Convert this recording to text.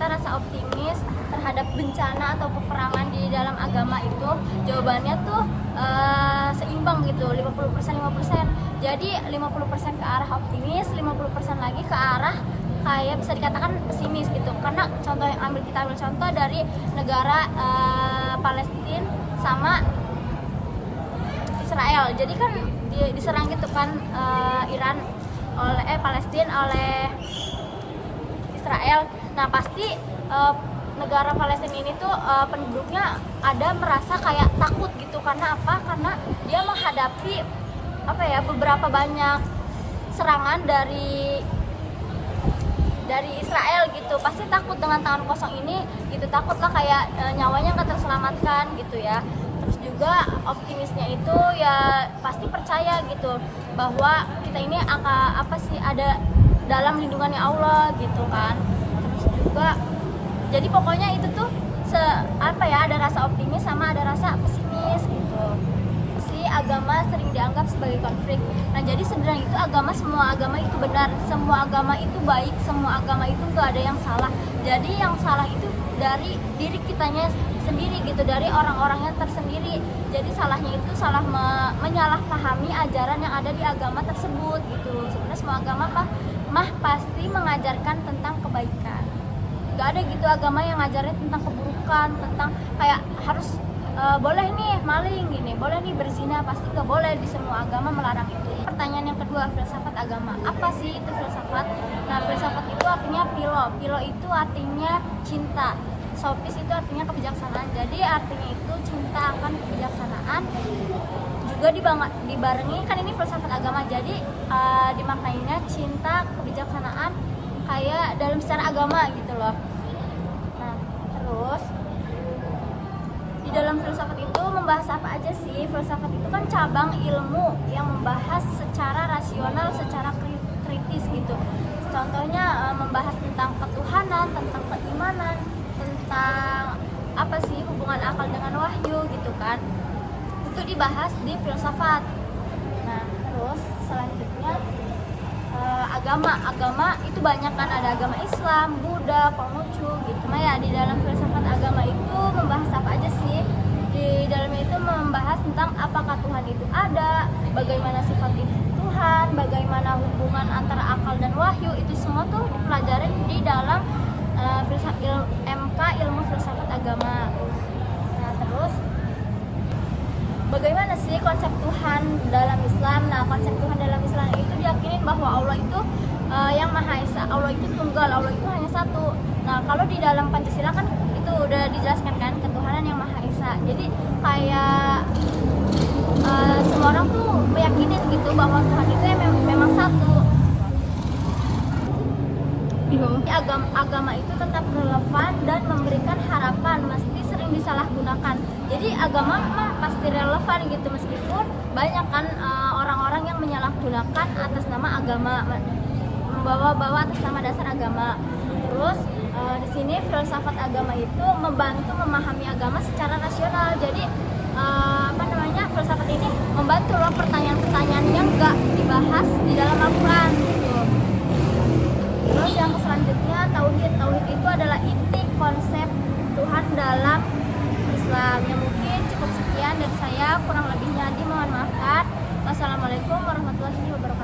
kita rasa optimis terhadap bencana atau peperangan di dalam agama itu? Jawabannya tuh seimbang gitu, 50% 50%. Jadi 50% ke arah optimis, 50% lagi ke arah kayak bisa dikatakan pesimis gitu. Karena contoh yang kita ambil contoh dari negara Palestina sama Israel. Jadi kan diserang gitu kan Iran oleh Palestina oleh Israel. Nah pasti negara Palestina ini tuh penduduknya ada merasa kayak takut gitu. Karena apa? Karena dia menghadapi beberapa banyak serangan dari Israel gitu. Pasti takut dengan tangan kosong ini gitu, takutlah kayak nyawanya nggak terselamatkan gitu ya. Terus juga optimisnya itu ya pasti percaya gitu bahwa kita ini ada dalam lindungannya Allah gitu kan. Terus juga jadi pokoknya itu tuh ada rasa optimis sama ada rasa pesimis gitu. Agama sering dianggap sebagai konflik. Nah jadi sebenarnya itu semua agama itu benar, semua agama itu baik, semua agama itu nggak ada yang salah. Jadi yang salah itu dari diri kitanya sendiri gitu, dari orang-orangnya tersendiri. Jadi salahnya itu salah menyalahpahami ajaran yang ada di agama tersebut gitu. Sebenarnya semua agama pasti mengajarkan tentang kebaikan. Nggak ada gitu agama yang ngajarin tentang keburukan, tentang kayak harus boleh nih maling gini, boleh nih berzina, pasti gak boleh. Di semua agama melarang itu. Pertanyaan yang kedua, filsafat agama. Apa sih itu filsafat? Nah, filsafat itu artinya pilo itu artinya cinta, sofis itu artinya kebijaksanaan. Jadi artinya itu cinta akan kebijaksanaan. Juga dibarengi kan ini filsafat agama. Jadi dimaknainya cinta, kebijaksanaan kayak dalam secara agama gitu loh. Nah, terus di dalam filsafat itu membahas apa aja sih? Filsafat itu kan cabang ilmu yang membahas secara rasional, secara kritis gitu. Contohnya membahas tentang ketuhanan, tentang keimanan, tentang hubungan akal dengan wahyu gitu kan. Itu dibahas di filsafat. Nah, terus selanjutnya agama itu banyak kan, ada agama Islam, Buddha, Konghucu gitu. Nah ya di dalam filsafat agama itu membahas apa aja sih? Di dalamnya itu membahas tentang apakah Tuhan itu ada, bagaimana sifat itu Tuhan, bagaimana hubungan antara akal dan wahyu. Itu semua tuh dipelajarin di dalam MK ilmu filsafat agama. Nah terus bagaimana sih konsep Tuhan dalam Islam? Nah konsep Tuhan dalam Islam itu diyakinin bahwa Allah itu yang Maha Esa, Allah itu tunggal, Allah itu hanya satu. Nah kalau di dalam Pancasila kan itu udah dijelaskan kan ketuhanan yang Maha Esa. Jadi kayak semua orang tuh meyakinin gitu bahwa Tuhan itu memang satu. Agama itu tetap relevan dan memberikan harapan, mesti sering disalahgunakan. Jadi agama pasti relevan gitu, meskipun banyak kan orang-orang yang menyalahgunakan atas nama agama, membawa-bawa atas nama dasar agama. Terus di sini filsafat agama itu membantu memahami agama secara rasional. Jadi filsafat ini membantu loh pertanyaan-pertanyaan yang enggak dibahas di dalam Al-Quran gitu. Terus yang selanjutnya tauhid. Tauhid itu adalah inti konsep Tuhan dalam Islam. Yang mungkin cukup sekian dari saya, kurang lebihnya dimohon maafkan. Wassalamualaikum warahmatullahi wabarakatuh.